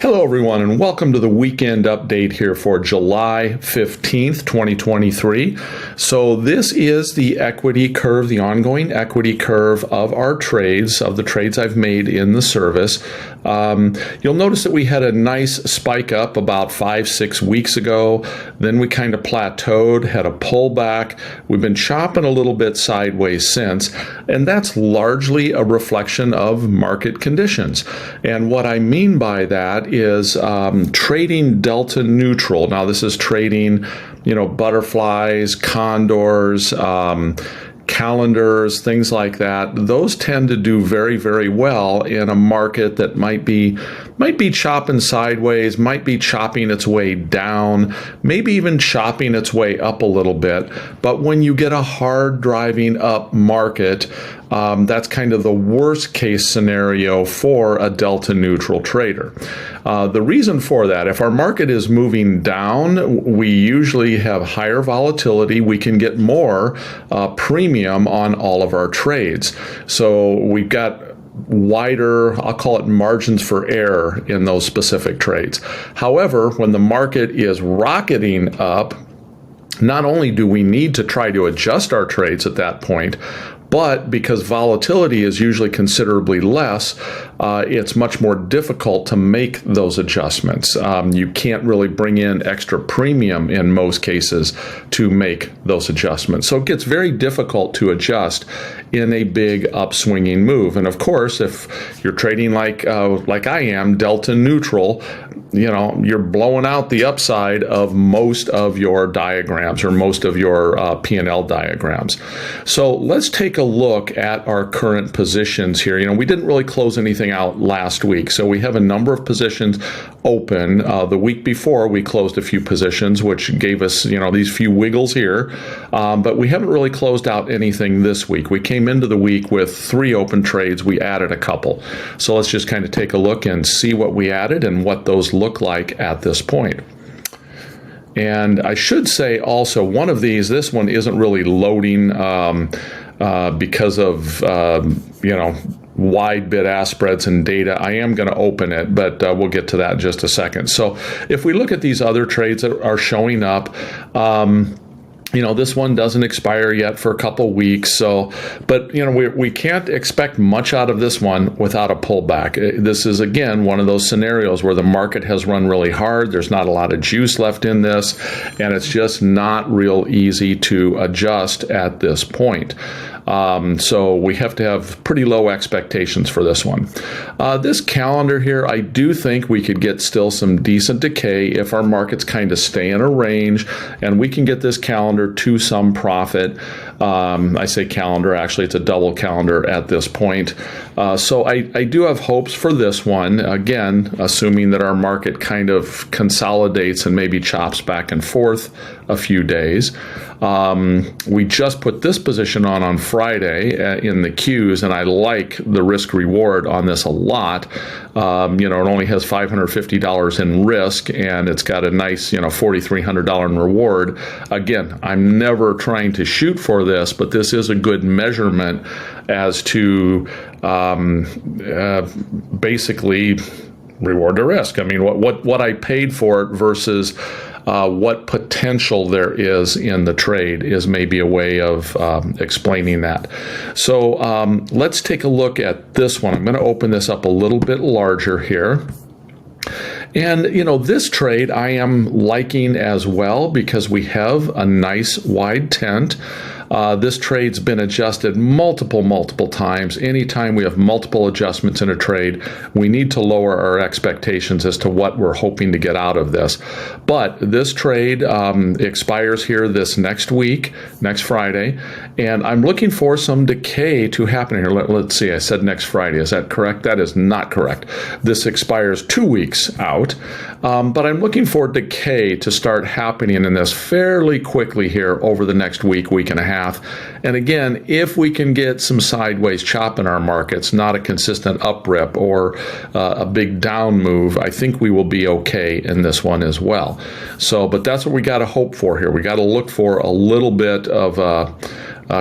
Hello, everyone, and welcome to the weekend update here for July 15th, 2023. So this is the equity curve, the ongoing equity curve of our trades, of the trades I've made in the service. You'll notice that we had a nice spike up about 5-6 weeks ago. Then we kind of plateaued, had a pullback. We've been chopping a little bit sideways since, and that's largely a reflection of market conditions. And what I mean by that is trading delta neutral. Now, this is trading, butterflies, condors, calendars, things like that. Those tend to do very, very well in a market that might be chopping sideways, might be chopping its way down, maybe even chopping its way up a little bit. But when you get a hard driving up market, that's kind of the worst case scenario for a delta neutral trader. The reason for that, if our market is moving down, we usually have higher volatility. We can get more premium on all of our trades. So we've got wider, I'll call it margins for error in those specific trades. However, when the market is rocketing up, not only do we need to try to adjust our trades at that point, but because volatility is usually considerably less, it's much more difficult to make those adjustments. You can't really bring in extra premium in most cases to make those adjustments. So it gets very difficult to adjust in a big upswinging move. And of course, if you're trading like I am, delta neutral, you're blowing out the upside of most of your diagrams or most of your P&L diagrams. So let's take a look at our current positions here. We didn't really close anything out last week, so we have a number of positions open. The week before, we closed a few positions, which gave us, these few wiggles here, but we haven't really closed out anything this week. We came into the week with 3 open trades. We added a couple. So let's just kind of take a look and see what we added and what those look like at this point. And I should say also, one of these, this one isn't really loading because of, wide bid-ask spreads and data. I am going to open it, but we'll get to that in just a second. So if we look at these other trades that are showing up, this one doesn't expire yet for a couple weeks. But we can't expect much out of this one without a pullback. This is, again, one of those scenarios where the market has run really hard. There's not a lot of juice left in this, and it's just not real easy to adjust at this point. So we have to have pretty low expectations for this one. This calendar here, I do think we could get still some decent decay if our markets kind of stay in a range, and we can get this calendar to some profit. I say calendar, actually it's a double calendar at this point. So I do have hopes for this one, again, assuming that our market kind of consolidates and maybe chops back and forth a few days. We just put this position on Friday in the queues, and I like the risk reward on this a lot. It only has $550 in risk, and it's got a nice, $4,300 in reward. Again, I'm never trying to shoot for this, but this is a good measurement as to basically reward to risk. I mean, what I paid for it versus what potential there is in the trade is maybe a way of explaining that. So let's take a look at this one. I'm going to open this up a little bit larger here. And, this trade I am liking as well because we have a nice wide tent. This trade's been adjusted multiple times. Anytime we have multiple adjustments in a trade, we need to lower our expectations as to what we're hoping to get out of this. But this trade expires here this next week, next Friday, and I'm looking for some decay to happen here. Let's see, I said next Friday. Is that correct? That is not correct. This expires 2 weeks out, but I'm looking for decay to start happening in this fairly quickly here over the next week and a half. And again, if we can get some sideways chop in our markets, not a consistent up rip or a big down move, I think we will be okay in this one as well. So, but that's what we got to hope for here. We got to look for a little bit of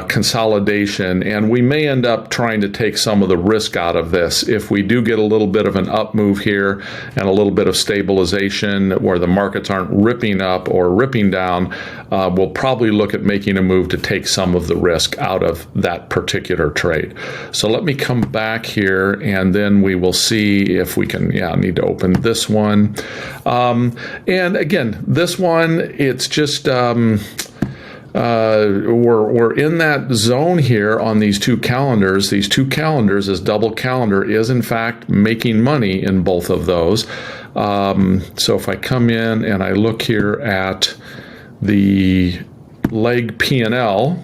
consolidation, and we may end up trying to take some of the risk out of this. If we do get a little bit of an up move here and a little bit of stabilization where the markets aren't ripping up or ripping down, we'll probably look at making a move to take some of the risk out of that particular trade. So let me come back here, and then we will see if we can, I need to open this one. And again, this one, it's just, we're in that zone here on these two calendars. These two calendars, this double calendar, is in fact making money in both of those. So if I come in and I look here at the leg P&L,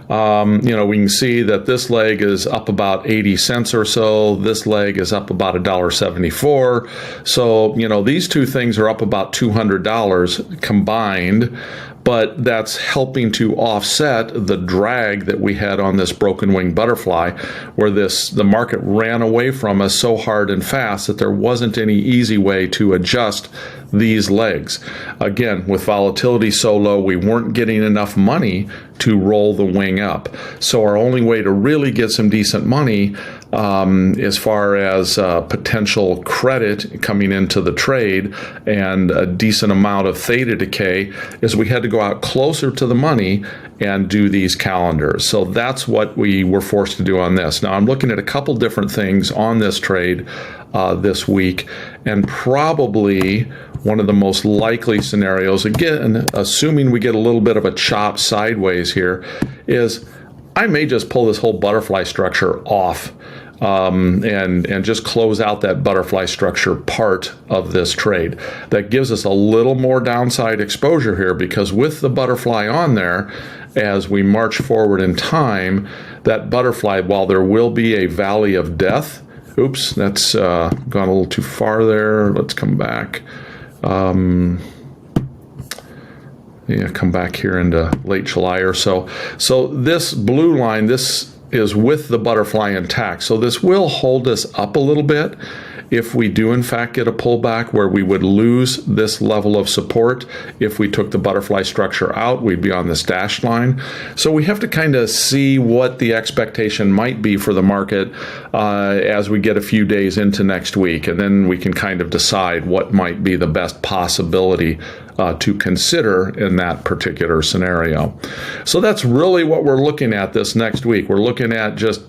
we can see that this leg is up about 80 cents or so. This leg is up about $1.74. So, these two things are up about $200 combined, but that's helping to offset the drag that we had on this broken wing butterfly, where the market ran away from us so hard and fast that there wasn't any easy way to adjust these legs. Again, with volatility so low, we weren't getting enough money to roll the wing up. So our only way to really get some decent money as far as potential credit coming into the trade and a decent amount of theta decay is we had to go out closer to the money and do these calendars. So that's what we were forced to do on this. Now I'm looking at a couple different things on this trade this week, and probably one of the most likely scenarios, again, assuming we get a little bit of a chop sideways here, is I may just pull this whole butterfly structure off and just close out that butterfly structure part of this trade. That gives us a little more downside exposure here, because with the butterfly on there, as we march forward in time, that butterfly, while there will be a valley of death, oops, that's gone a little too far there. Let's come back. Come back here into late July or so. So this blue line, this is with the butterfly intact. So this will hold us up a little bit if we do in fact get a pullback where we would lose this level of support. If we took the butterfly structure out, we'd be on this dashed line. So we have to kind of see what the expectation might be for the market as we get a few days into next week, and then we can kind of decide what might be the best possibility to consider in that particular scenario. So that's really what we're looking at this next week. We're looking at just,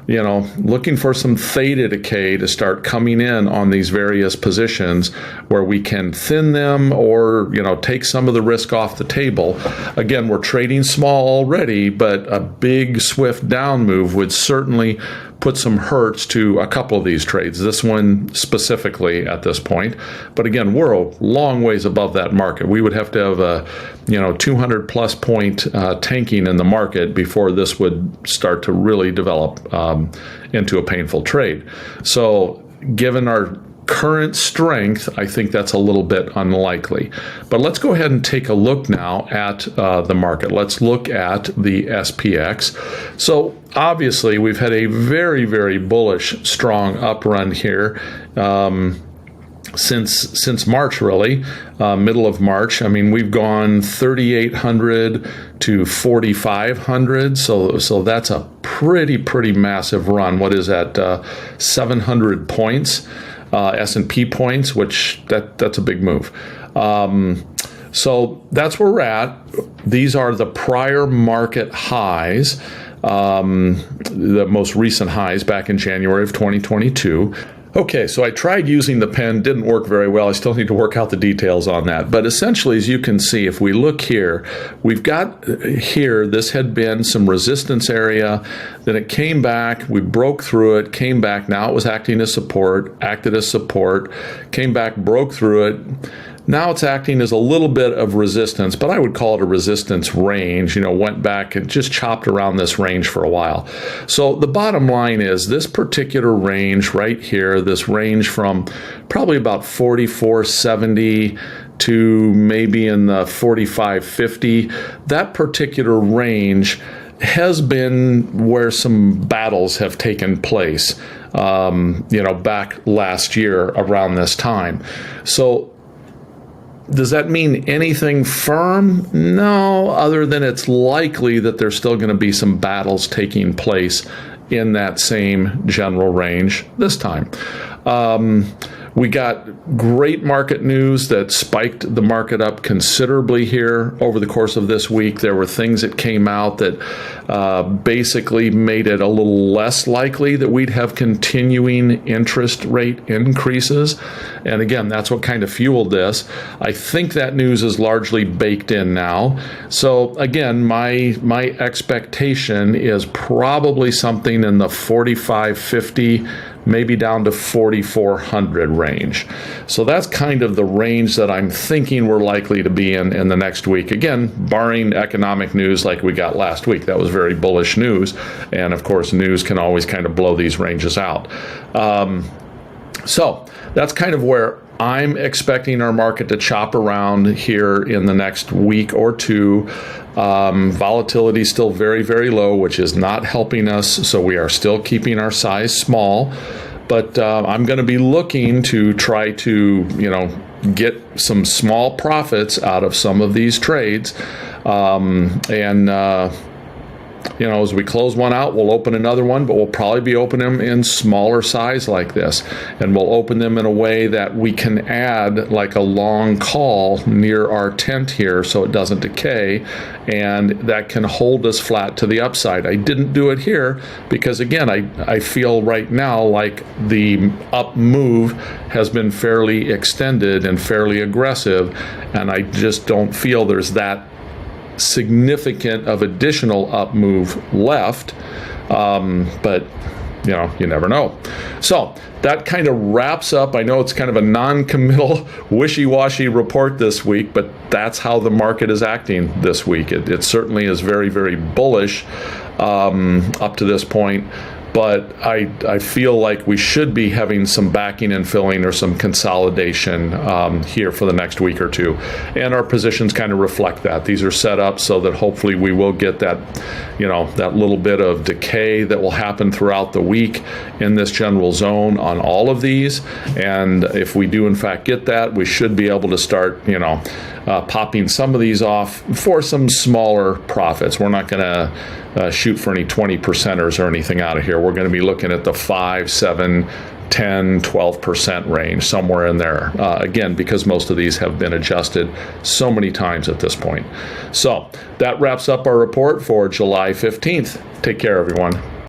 looking for some theta decay to start coming in on these various positions where we can thin them or, take some of the risk off the table. Again, we're trading small already, but a big, swift down move would certainly put some hurts to a couple of these trades, this one specifically at this point. But again, we're a long ways above that market. We would have to have a 200 plus point tanking in the market before this would start to really develop into a painful trade. So given our current strength, I think that's a little bit unlikely. But let's go ahead and take a look now at the market. Let's look at the SPX. So obviously we've had a very, very bullish, strong up run here since March, really, middle of March. I mean, we've gone 3,800 to 4,500. So that's a pretty massive run. What is that? 700 points. S&P points, which that's a big move. So that's where we're at. These are the prior market highs, the most recent highs back in January of 2022. Okay, so I tried using the pen, didn't work very well. I still need to work out the details on that. But essentially, as you can see, if we look here, we've got here, this had been some resistance area, then it came back, we broke through it, came back, now it was acting as support, acted as support, came back, broke through it. Now it's acting as a little bit of resistance, but I would call it a resistance range. Went back and just chopped around this range for a while. So the bottom line is this particular range right here, this range from probably about 44.70 to maybe in the 45.50, that particular range has been where some battles have taken place, back last year around this time. So Does that mean anything firm? No, other than it's likely that there's still going to be some battles taking place in that same general range this time. We got great market news that spiked the market up considerably here over the course of this week. There were things that came out that basically made it a little less likely that we'd have continuing interest rate increases. And again, that's what kind of fueled this. I think that news is largely baked in now. So again, my expectation is probably something in the 45.50, maybe down to 4,400 range. So that's kind of the range that I'm thinking we're likely to be in the next week. Again, barring economic news like we got last week. That was very bullish news. And of course, news can always kind of blow these ranges out. So that's kind of where I'm expecting our market to chop around here in the next week or two. Volatility is still very, very low, which is not helping us. So we are still keeping our size small. But I'm going to be looking to try to, get some small profits out of some of these trades. As we close one out, we'll open another one, but we'll probably be opening them in smaller size like this. And we'll open them in a way that we can add like a long call near our tent here so it doesn't decay, and that can hold us flat to the upside. I didn't do it here because, again, I feel right now like the up move has been fairly extended and fairly aggressive, and I just don't feel there's that significant of additional up move left, but you never know. So that kind of wraps up. I know it's kind of a non-committal, wishy-washy report this week, but that's how the market is acting this week. It certainly is very, very bullish up to this point. But I feel like we should be having some backing and filling or some consolidation here for the next week or two. And our positions kind of reflect that. These are set up so that hopefully we will get that, that little bit of decay that will happen throughout the week in this general zone on all of these. And if we do in fact get that, we should be able to start, popping some of these off for some smaller profits. We're not going to shoot for any 20%ers or anything out of here. We're going to be looking at the 5, 7, 10, 12% range, somewhere in there. Again, because most of these have been adjusted so many times at this point. So that wraps up our report for July 15th. Take care, everyone.